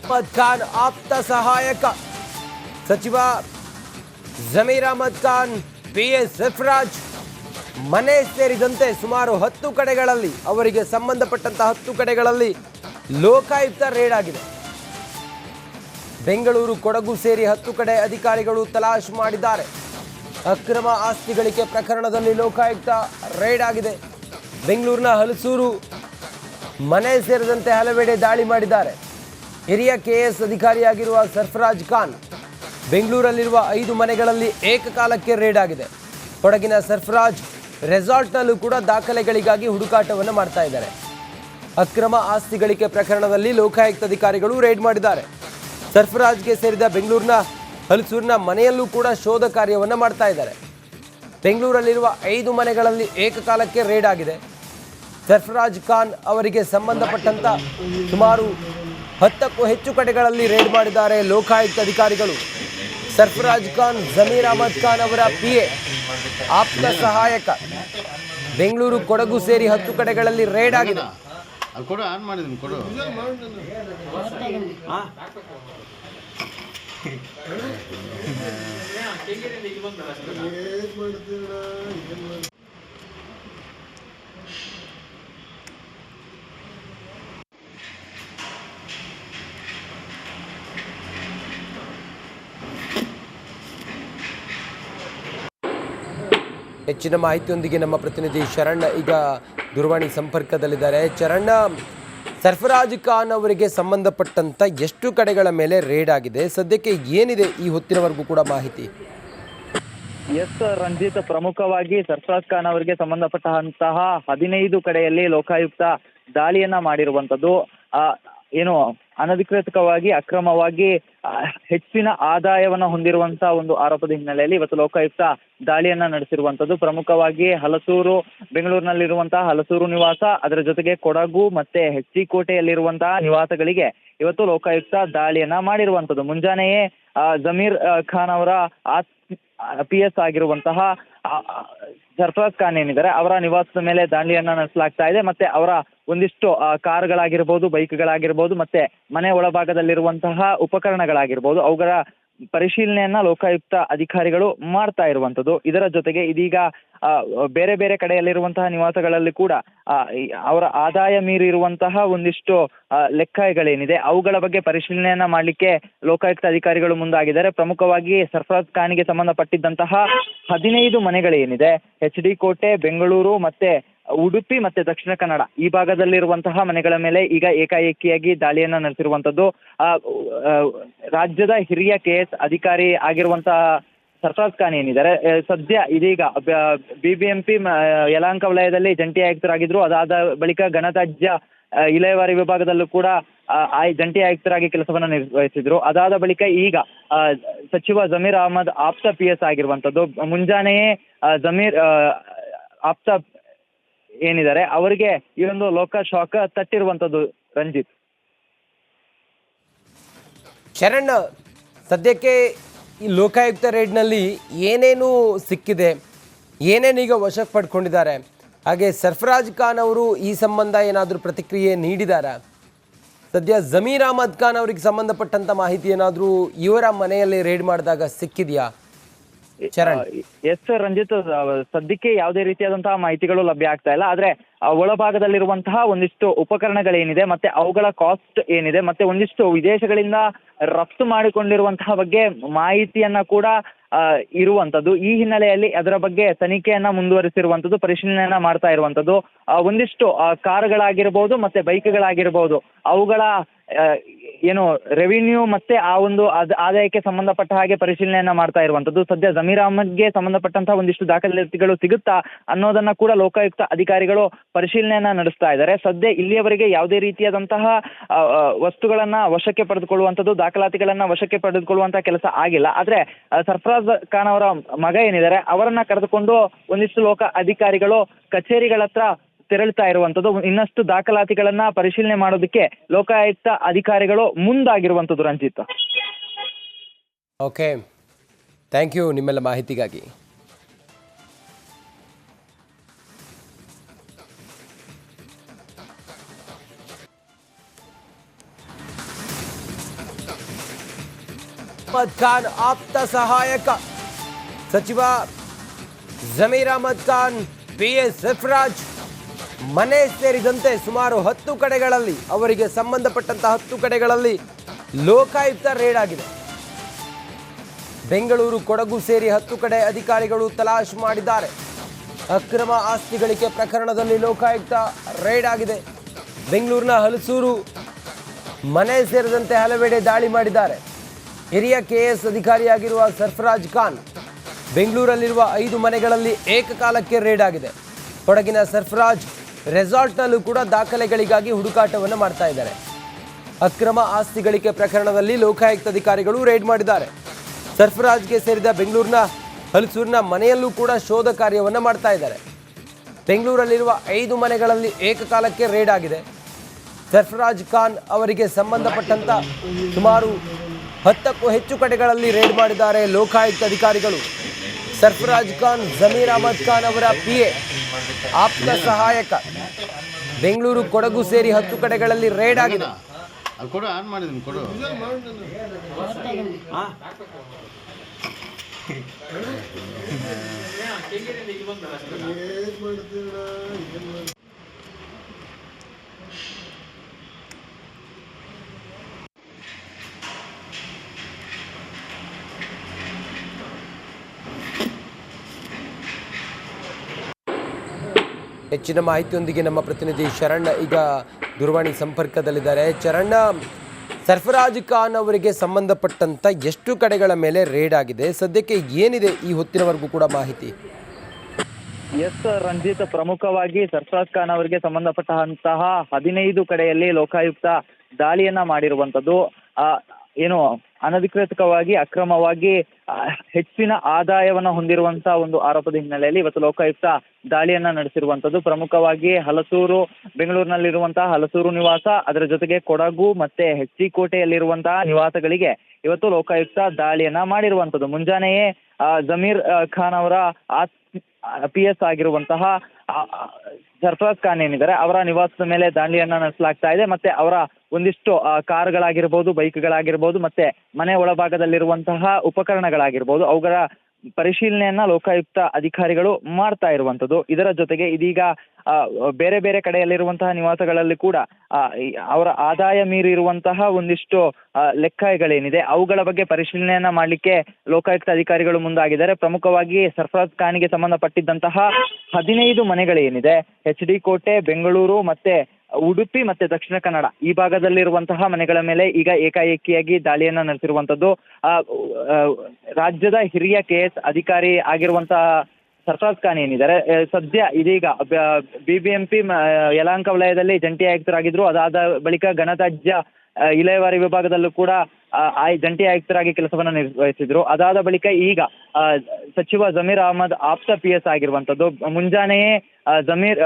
ಅಹ್ಮದ್ ಖಾನ್ ಆಪ್ತ ಸಹಾಯಕ ಸಚಿವ ಜಮೀರ್ ಅಹ್ಮದ್ ಖಾನ್, PS ಸರ್ಫರಾಜ್ ಮನೆ ಸೇರಿದಂತೆ ಸುಮಾರು 10 ಕಡೆಗಳಲ್ಲಿ ಅವರಿಗೆ ಸಂಬಂಧಪಟ್ಟಂತಹ 10 ಕಡೆಗಳಲ್ಲಿ ಲೋಕಾಯುಕ್ತ ರೇಡ್ ಆಗಿದೆ. ಬೆಂಗಳೂರು, ಕೊಡಗು ಸೇರಿ 10 ಕಡೆ ಅಧಿಕಾರಿಗಳು ತಲಾಶ್ ಮಾಡಿದ್ದಾರೆ. ಅಕ್ರಮ ಆಸ್ತಿ ಗಳಿಕೆ ಪ್ರಕರಣದಲ್ಲಿ ಲೋಕಾಯುಕ್ತ ರೇಡ್ ಆಗಿದೆ. ಬೆಂಗಳೂರಿನ ಹಲಸೂರು ಮನೆ ಸೇರಿದಂತೆ ಹಲವೆಡೆ ದಾಳಿ ಮಾಡಿದ್ದಾರೆ. ಹಿರಿಯ KS ಅಧಿಕಾರಿಯಾಗಿರುವ ಸರ್ಫರಾಜ್ ಖಾನ್ ಬೆಂಗಳೂರಲ್ಲಿರುವ 5 ಮನೆಗಳಲ್ಲಿ ಏಕಕಾಲಕ್ಕೆ ರೇಡ್ ಆಗಿದೆ. ಕೊಡಗಿನ ಸರ್ಫರಾಜ್ ರೆಸಾರ್ಟ್ನಲ್ಲೂ ಕೂಡ ದಾಖಲೆಗಳಿಗಾಗಿ ಹುಡುಕಾಟವನ್ನು ಮಾಡ್ತಾ ಇದ್ದಾರೆ. ಅಕ್ರಮ ಆಸ್ತಿ ಗಳಿಕೆ ಪ್ರಕರಣದಲ್ಲಿ ಲೋಕಾಯುಕ್ತ ಅಧಿಕಾರಿಗಳು ರೇಡ್ ಮಾಡಿದ್ದಾರೆ. ಸರ್ಫರಾಜ್ಗೆ ಸೇರಿದ ಬೆಂಗಳೂರಿನ ಹಲಸೂರಿನ ಮನೆಯಲ್ಲೂ ಕೂಡ ಶೋಧ ಕಾರ್ಯವನ್ನು ಮಾಡ್ತಾ ಇದ್ದಾರೆ. ಬೆಂಗಳೂರಲ್ಲಿರುವ 5 ಮನೆಗಳಲ್ಲಿ ಏಕಕಾಲಕ್ಕೆ ರೇಡ್ ಆಗಿದೆ. ಸರ್ಫರಾಜ್ ಖಾನ್ ಅವರಿಗೆ ಸಂಬಂಧಪಟ್ಟಂತ ಸುಮಾರು 10ಕ್ಕೂ ಹೆಚ್ಚು ಕಡೆಗಳಲ್ಲಿ ರೇಡ್ ಮಾಡಿದ್ದಾರೆ ಲೋಕಾಯುಕ್ತ ಅಧಿಕಾರಿಗಳು. ಸರ್ಫರಾಜ್ ಖಾನ್ ಜಮೀರ್ ಅಹ್ಮದ್ ಖಾನ್ ಅವರ PA ಆಪ್ತ ಸಹಾಯಕ. ಬೆಂಗಳೂರು, ಕೊಡಗು ಸೇರಿ 10 ಕಡೆಗಳಲ್ಲಿ ರೇಡ್ ಆಗಿದೆ. ಹೆಚ್ಚಿನ ಮಾಹಿತಿಯೊಂದಿಗೆ ನಮ್ಮ ಪ್ರತಿನಿಧಿ ಶರಣ್ ಈಗ ದೂರವಾಣಿ ಸಂಪರ್ಕದಲ್ಲಿದ್ದಾರೆ. ಶರಣ್, ಸರ್ಫರಾಜ್ ಖಾನ್ ಅವರಿಗೆ ಸಂಬಂಧಪಟ್ಟಂತ ಎಷ್ಟು ಕಡೆಗಳ ಮೇಲೆ ರೇಡ್ ಆಗಿದೆ, ಸದ್ಯಕ್ಕೆ ಏನಿದೆ ಈ ಹೊತ್ತಿನವರೆಗೂ ಕೂಡ ಮಾಹಿತಿ? ಎಸ್ ರಂಜಿತ್, ಪ್ರಮುಖವಾಗಿ ಸರ್ಫರಾಜ್ ಖಾನ್ ಅವರಿಗೆ ಸಂಬಂಧಪಟ್ಟಂತಹ 15 ಕಡೆಯಲ್ಲಿ ಲೋಕಾಯುಕ್ತ ದಾಳಿಯನ್ನ ಮಾಡಿರುವಂತದ್ದು. ಏನು ಅನಧಿಕೃತವಾಗಿ ಅಕ್ರಮವಾಗಿ ಹೆಚ್ಚಿನ ಆದಾಯವನ್ನ ಹೊಂದಿರುವಂತಹ ಒಂದು ಆರೋಪದ ಹಿನ್ನೆಲೆಯಲ್ಲಿ ಇವತ್ತು ಲೋಕಾಯುಕ್ತ ದಾಳಿಯನ್ನ ನಡೆಸಿರುವಂತದ್ದು. ಪ್ರಮುಖವಾಗಿ ಹಲಸೂರು, ಬೆಂಗಳೂರಿನಲ್ಲಿರುವಂತಹ ಹಲಸೂರು ನಿವಾಸ, ಅದರ ಜೊತೆಗೆ ಕೊಡಗು ಮತ್ತೆ HCಕೋಟೆಯಲ್ಲಿರುವಂತಹ ನಿವಾಸಗಳಿಗೆ ಇವತ್ತು ಲೋಕಾಯುಕ್ತ ದಾಳಿಯನ್ನ ಮಾಡಿರುವಂತದ್ದು. ಮುಂಜಾನೆಯೇ ಜಮೀರ್ ಖಾನ್ ಅವರ PS ಆಗಿರುವಂತಹ ಸರ್ಫರಾಜ್ ಖಾನ್ ಏನಿದ್ದಾರೆ ಅವರ ನಿವಾಸದ ಮೇಲೆ ದಾಳಿಯನ್ನ ನಡೆಸಲಾಗ್ತಾ ಇದೆ. ಮತ್ತೆ ಅವರ ಒಂದಿಷ್ಟು ಕಾರ್ಗಳಾಗಿರ್ಬೋದು, ಬೈಕ್ಗಳಾಗಿರ್ಬೋದು, ಮತ್ತೆ ಮನೆ ಒಳಭಾಗದಲ್ಲಿರುವಂತಹ ಉಪಕರಣಗಳಾಗಿರ್ಬೋದು, ಅವುಗಳ ಪರಿಶೀಲನೆಯನ್ನ ಲೋಕಾಯುಕ್ತ ಅಧಿಕಾರಿಗಳು ಮಾಡ್ತಾ ಇರುವಂತದ್ದು. ಇದರ ಜೊತೆಗೆ ಇದೀಗ ಬೇರೆ ಬೇರೆ ಕಡೆಯಲ್ಲಿರುವಂತಹ ನಿವಾಸಗಳಲ್ಲಿ ಕೂಡ ಅವರ ಆದಾಯ ಮೀರಿರುವಂತಹ ಒಂದಿಷ್ಟು ಲೆಕ್ಕಗಳೇನಿದೆ ಅವುಗಳ ಬಗ್ಗೆ ಪರಿಶೀಲನೆಯನ್ನ ಮಾಡಲಿಕ್ಕೆ ಲೋಕಾಯುಕ್ತ ಅಧಿಕಾರಿಗಳು ಮುಂದಾಗಿದ್ದಾರೆ. ಪ್ರಮುಖವಾಗಿ ಸರ್ಫರಾಜ್ ಖಾನ್ಗೆ ಸಂಬಂಧಪಟ್ಟಿದ್ದಂತಹ 15 ಮನೆಗಳೇನಿದೆ HD ಕೋಟೆ, ಬೆಂಗಳೂರು, ಮತ್ತೆ ಉಡುಪಿ ಮತ್ತೆ ದಕ್ಷಿಣ ಕನ್ನಡ ಈ ಭಾಗದಲ್ಲಿರುವಂತಹ ಮನೆಗಳ ಮೇಲೆ ಈಗ ಏಕಾಏಕಿಯಾಗಿ ದಾಳಿಯನ್ನ ನಡೆಸಿರುವಂತದ್ದು. ರಾಜ್ಯದ ಹಿರಿಯ KS ಅಧಿಕಾರಿ ಆಗಿರುವಂತಹ ಸರ್ಫರಾಜ್ ಖಾನ್ ಏನಿದ್ದಾರೆ ಸದ್ಯ ಇದೀಗ BBMP ಯಲಹಂಕ ವಲಯದಲ್ಲಿ ಜಂಟಿ ಆಯುಕ್ತರಾಗಿದ್ರು. ಅದಾದ ಬಳಿಕ ಘನತ್ಯಾಜ್ಯ ವಿಲೇವಾರಿ ವಿಭಾಗದಲ್ಲೂ ಕೂಡ ಜಂಟಿ ಆಯುಕ್ತರಾಗಿ ಕೆಲಸವನ್ನ ನಿರ್ವಹಿಸಿದ್ರು. ಅದಾದ ಬಳಿಕ ಈಗ ಸಚಿವ ಜಮೀರ್ ಅಹ್ಮದ್ ಆಪ್ತ PS ಆಗಿರುವಂತದ್ದು. ಮುಂಜಾನೆಯೇ ಜಮೀರ್ ಆಪ್ತ ಏನಿದ್ದಾರೆ ಅವರಿಗೆ ಈ ಒಂದು ಲೋಕ ಶಾಖ ತಟ್ಟಿರುವಂತದ್ದು ರಂಜಿತ್. ಶರಣ್, ಸದ್ಯಕ್ಕೆ ಈ ಲೋಕಾಯುಕ್ತ ರೇಡ್ನಲ್ಲಿ ಏನೇನು ಸಿಕ್ಕಿದೆ, ಏನೇನೀಗ ವಶಕ್ಕೆ ಪಡ್ಕೊಂಡಿದ್ದಾರೆ, ಹಾಗೆ ಸರ್ಫರಾಜ್ ಖಾನ್ ಅವರು ಈ ಸಂಬಂಧ ಏನಾದರೂ ಪ್ರತಿಕ್ರಿಯೆ ನೀಡಿದಾರಾ? ಸದ್ಯ ಜಮೀರ್ ಅಹ್ಮದ್ ಖಾನ್ ಅವರಿಗೆ ಸಂಬಂಧಪಟ್ಟಂತ ಮಾಹಿತಿ ಏನಾದರೂ ಇವರ ಮನೆಯಲ್ಲಿ ರೇಡ್ ಮಾಡಿದಾಗ ಸಿಕ್ಕಿದೆಯಾ? ಎಸ್ ರಂಜಿತ್, ಸದ್ಯಕ್ಕೆ ಯಾವುದೇ ರೀತಿಯಾದಂತಹ ಮಾಹಿತಿಗಳು ಲಭ್ಯ ಆಗ್ತಾ ಇಲ್ಲ. ಆದ್ರೆ ಒಳಭಾಗದಲ್ಲಿರುವಂತಹ ಒಂದಿಷ್ಟು ಉಪಕರಣಗಳೇನಿದೆ ಮತ್ತೆ ಅವುಗಳ ಕಾಸ್ಟ್ ಏನಿದೆ ಮತ್ತೆ ಒಂದಿಷ್ಟು ವಿದೇಶಗಳಿಂದ ರಫ್ತು ಮಾಡಿಕೊಂಡಿರುವಂತಹ ಬಗ್ಗೆ ಮಾಹಿತಿಯನ್ನ ಕೂಡ ಇರುವಂತದ್ದು. ಈ ಹಿನ್ನೆಲೆಯಲ್ಲಿ ಅದರ ಬಗ್ಗೆ ತನಿಖೆಯನ್ನ ಮುಂದುವರಿಸಿರುವಂತದ್ದು, ಪರಿಶೀಲನೆಯನ್ನ ಮಾಡ್ತಾ ಇರುವಂತದ್ದು. ಒಂದಿಷ್ಟು ಕಾರುಗಳಾಗಿರ್ಬೋದು ಮತ್ತೆ ಬೈಕ್ಗಳಾಗಿರ್ಬೋದು ಅವುಗಳ ಏನು ರೆವಿನ್ಯೂ ಮತ್ತೆ ಆ ಒಂದು ಆದಾಯಕ್ಕೆ ಸಂಬಂಧಪಟ್ಟ ಹಾಗೆ ಪರಿಶೀಲನೆಯನ್ನ ಮಾಡ್ತಾ ಇರುವಂತದ್ದು. ಸದ್ಯ ಜಮೀರ್ ಅಹ್ಮದ್ಗೆ ಸಂಬಂಧಪಟ್ಟಂತಹ ಒಂದಿಷ್ಟು ದಾಖಲಾತಿಗಳು ಸಿಗುತ್ತಾ ಅನ್ನೋದನ್ನ ಕೂಡ ಲೋಕಾಯುಕ್ತ ಅಧಿಕಾರಿಗಳು ಪರಿಶೀಲನೆಯನ್ನ ನಡೆಸ್ತಾ ಇದ್ದಾರೆ. ಸದ್ಯ ಇಲ್ಲಿಯವರೆಗೆ ಯಾವುದೇ ರೀತಿಯಾದಂತಹ ವಸ್ತುಗಳನ್ನ ವಶಕ್ಕೆ ಪಡೆದುಕೊಳ್ಳುವಂತದ್ದು, ದಾಖಲಾತಿಗಳನ್ನ ವಶಕ್ಕೆ ಪಡೆದುಕೊಳ್ಳುವಂತಹ ಕೆಲಸ ಆಗಿಲ್ಲ. ಆದ್ರೆ ಸರ್ಫರಾಜ್ ಖಾನ್ ಅವರ ಮಗ ಏನಿದ್ದಾರೆ ಅವರನ್ನ ಕರೆದುಕೊಂಡು ಒಂದಿಷ್ಟು ಲೋಕ ಅಧಿಕಾರಿಗಳು ಕಚೇರಿಗಳ ಹತ್ರ ತೆರಳುತ್ತಾ ಇರುವಂತದ್ದು. ಇನ್ನಷ್ಟು ದಾಖಲಾತಿಗಳನ್ನ ಪರಿಶೀಲನೆ ಮಾಡೋದಕ್ಕೆ ಲೋಕಾಯುಕ್ತ ಅಧಿಕಾರಿಗಳು ಮುಂದಾಗಿರುವಂತದ್ದು ರಂಜಿತ್. ಓಕೆ, ಥ್ಯಾಂಕ್ ಯು ನಿಮ್ಮೆಲ್ಲ ಮಾಹಿತಿಗಾಗಿ. ಅಹ್ಮದ್ ಖಾನ್ ಆಪ್ತ ಸಹಾಯಕ ಸಚಿವ ಜಮೀರ್ ಅಹ್ಮದ್ ಖಾನ್, PS ಸರ್ಫರಾಜ್ ಮನೆ ಸೇರಿದಂತೆ ಸುಮಾರು 10 ಕಡೆಗಳಲ್ಲಿ ಅವರಿಗೆ ಸಂಬಂಧಪಟ್ಟಂತ 10 ಕಡೆಗಳಲ್ಲಿ ಲೋಕಾಯುಕ್ತ ರೇಡ್ ಆಗಿದೆ. ಬೆಂಗಳೂರು, ಕೊಡಗು ಸೇರಿ 10 ಕಡೆ ಅಧಿಕಾರಿಗಳು ತಲಾಶ್ ಮಾಡಿದ್ದಾರೆ. ಅಕ್ರಮ ಆಸ್ತಿ ಗಳಿಕೆ ಪ್ರಕರಣದಲ್ಲಿ ಲೋಕಾಯುಕ್ತ ರೇಡ್ ಆಗಿದೆ. ಬೆಂಗಳೂರಿನ ಹಲಸೂರು ಮನೆ ಸೇರಿದಂತೆ ಹಲವೆಡೆ ದಾಳಿ ಮಾಡಿದ್ದಾರೆ. ಹಿರಿಯ KS ಅಧಿಕಾರಿಯಾಗಿರುವ ಸರ್ಫರಾಜ್ ಖಾನ್ ಬೆಂಗಳೂರಲ್ಲಿರುವ 5 ಮನೆಗಳಲ್ಲಿ ಏಕಕಾಲಕ್ಕೆ ರೇಡ್ ಆಗಿದೆ. ಕೊಡಗಿನ ಸರ್ಫರಾಜ್ ರೆಸಾರ್ಟ್ನಲ್ಲೂ ಕೂಡ ದಾಖಲೆಗಳಿಗಾಗಿ ಹುಡುಕಾಟವನ್ನು ಮಾಡ್ತಾ ಇದ್ದಾರೆ. ಅಕ್ರಮ ಆಸ್ತಿ ಗಳಿಕೆ ಪ್ರಕರಣದಲ್ಲಿ ಲೋಕಾಯುಕ್ತ ಅಧಿಕಾರಿಗಳು ರೇಡ್ ಮಾಡಿದ್ದಾರೆ. ಸರ್ಫರಾಜ್ಗೆ ಸೇರಿದ ಬೆಂಗಳೂರಿನ ಹಲಸೂರಿನ ಮನೆಯಲ್ಲೂ ಕೂಡ ಶೋಧ ಕಾರ್ಯವನ್ನು ಮಾಡ್ತಾ ಇದ್ದಾರೆ. ಬೆಂಗಳೂರಲ್ಲಿರುವ 5 ಮನೆಗಳಲ್ಲಿ ಏಕಕಾಲಕ್ಕೆ ರೇಡ್ ಆಗಿದೆ. ಸರ್ಫರಾಜ್ ಖಾನ್ ಅವರಿಗೆ ಸಂಬಂಧಪಟ್ಟಂತ ಸುಮಾರು 10ಕ್ಕೂ ಹೆಚ್ಚು ಕಡೆಗಳಲ್ಲಿ ರೇಡ್ ಮಾಡಿದ್ದಾರೆ ಲೋಕಾಯುಕ್ತ ಅಧಿಕಾರಿಗಳು. ಸರ್ಫರಾಜ್ ಖಾನ್ ಜಮೀರ್ ಅಹ್ಮದ್ ಖಾನ್ ಅವರ PA ಆಪ್ತ ಸಹಾಯಕ. ಬೆಂಗಳೂರು, ಕೊಡಗು ಸೇರಿ 10 ಕಡೆಗಳಲ್ಲಿ ರೇಡ್ ಆಗಿದೆ. ಹೆಚ್ಚಿನ ಮಾಹಿತಿಯೊಂದಿಗೆ ನಮ್ಮ ಪ್ರತಿನಿಧಿ ಶರಣ್ ಈಗ ದೂರವಾಣಿ ಸಂಪರ್ಕದಲ್ಲಿದ್ದಾರೆ. ಶರಣ್, ಸರ್ಫರಾಜ್ ಖಾನ್ ಅವರಿಗೆ ಸಂಬಂಧಪಟ್ಟಂತ ಎಷ್ಟು ಕಡೆಗಳ ಮೇಲೆ ರೇಡ್ ಆಗಿದೆ, ಸದ್ಯಕ್ಕೆ ಏನಿದೆ ಈ ಹೊತ್ತಿನವರೆಗೂ ಕೂಡ ಮಾಹಿತಿ? ಎಸ್ ರಂಜಿತ್, ಪ್ರಮುಖವಾಗಿ ಸರ್ಫರಾಜ್ ಖಾನ್ ಅವರಿಗೆ ಸಂಬಂಧಪಟ್ಟಂತಹ 15 ಕಡೆಯಲ್ಲಿ ಲೋಕಾಯುಕ್ತ ದಾಳಿಯನ್ನ ಮಾಡಿರುವಂತದ್ದು. ಏನು ಅನಧಿಕೃತವಾಗಿ ಅಕ್ರಮವಾಗಿ ಹೆಚ್ಚಿನ ಆದಾಯವನ್ನ ಹೊಂದಿರುವಂತಹ ಒಂದು ಆರೋಪದ ಹಿನ್ನೆಲೆಯಲ್ಲಿ ಇವತ್ತು ಲೋಕಾಯುಕ್ತ ದಾಳಿಯನ್ನ ನಡೆಸಿರುವಂತದ್ದು. ಪ್ರಮುಖವಾಗಿ ಹಲಸೂರು, ಬೆಂಗಳೂರಿನಲ್ಲಿರುವಂತಹ ಹಲಸೂರು ನಿವಾಸ, ಅದರ ಜೊತೆಗೆ ಕೊಡಗು ಮತ್ತೆ HC ಕೋಟೆಯಲ್ಲಿರುವಂತಹ ನಿವಾಸಗಳಿಗೆ ಇವತ್ತು ಲೋಕಾಯುಕ್ತ ದಾಳಿಯನ್ನ ಮಾಡಿರುವಂತದ್ದು. ಮುಂಜಾನೆಯೇ ಜಮೀರ್ ಖಾನ್ ಅವರ PS ಆಗಿರುವಂತಹ ಸರ್ಫರಾಜ್ ಖಾನ್ ಏನಿದ್ದಾರೆ ಅವರ ನಿವಾಸದ ಮೇಲೆ ದಾಳಿಯನ್ನ ನಡೆಸಲಾಗ್ತಾ ಇದೆ. ಮತ್ತೆ ಅವರ ಒಂದಿಷ್ಟು ಕಾರ್ಗಳಾಗಿರ್ಬೋದು, ಬೈಕ್ಗಳಾಗಿರ್ಬೋದು, ಮತ್ತೆ ಮನೆ ಒಳಭಾಗದಲ್ಲಿರುವಂತಹ ಉಪಕರಣಗಳಾಗಿರ್ಬೋದು, ಅವುಗಳ ಪರಿಶೀಲನೆಯನ್ನ ಲೋಕಾಯುಕ್ತ ಅಧಿಕಾರಿಗಳು ಮಾಡ್ತಾ ಇರುವಂತದ್ದು. ಇದರ ಜೊತೆಗೆ ಇದೀಗ ಬೇರೆ ಬೇರೆ ಕಡೆಯಲ್ಲಿರುವಂತಹ ನಿವಾಸಗಳಲ್ಲಿ ಕೂಡ ಅವರ ಆದಾಯ ಮೀರಿರುವಂತಹ ಒಂದಿಷ್ಟು ಲೆಕ್ಕಗಳೇನಿದೆ ಅವುಗಳ ಬಗ್ಗೆ ಪರಿಶೀಲನೆಯನ್ನ ಮಾಡಲಿಕ್ಕೆ ಲೋಕಾಯುಕ್ತ ಅಧಿಕಾರಿಗಳು ಮುಂದಾಗಿದ್ದಾರೆ. ಪ್ರಮುಖವಾಗಿ ಸರ್ಫರಾಜ್ ಖಾನ್ಗೆ ಸಂಬಂಧಪಟ್ಟಿದ್ದಂತಹ 15 ಮನೆಗಳೇನಿದೆ HD ಕೋಟೆ, ಬೆಂಗಳೂರು ಮತ್ತೆ ಉಡುಪಿ ಮತ್ತೆ ದಕ್ಷಿಣ ಕನ್ನಡ ಈ ಭಾಗದಲ್ಲಿರುವಂತಹ ಮನೆಗಳ ಮೇಲೆ ಈಗ ಏಕಾಏಕಿಯಾಗಿ ದಾಳಿಯನ್ನ ನಡೆಸಿರುವಂತದ್ದು. ರಾಜ್ಯದ ಹಿರಿಯ KS ಅಧಿಕಾರಿ ಆಗಿರುವಂತಹ ಸರ್ಫರಾಜ್ ಖಾನ್ ಏನಿದ್ದಾರೆ ಸದ್ಯ ಇದೀಗ BBMP ಯಲಹಂಕ ವಲಯದಲ್ಲಿ ಜಂಟಿ ಆಯುಕ್ತರಾಗಿದ್ರು. ಅದಾದ ಬಳಿಕ ಗಣರಾಜ್ಯ ವಿಲೇವಾರಿ ವಿಭಾಗದಲ್ಲೂ ಕೂಡ ಜಂಟಿ ಆಯುಕ್ತರಾಗಿ ಕೆಲಸವನ್ನ ನಿರ್ವಹಿಸಿದ್ರು. ಅದಾದ ಬಳಿಕ ಈಗ ಸಚಿವ ಜಮೀರ್ ಅಹ್ಮದ್ ಆಪ್ತ PS ಆಗಿರುವಂತದ್ದು. ಮುಂಜಾನೆಯೇ ಜಮೀರ್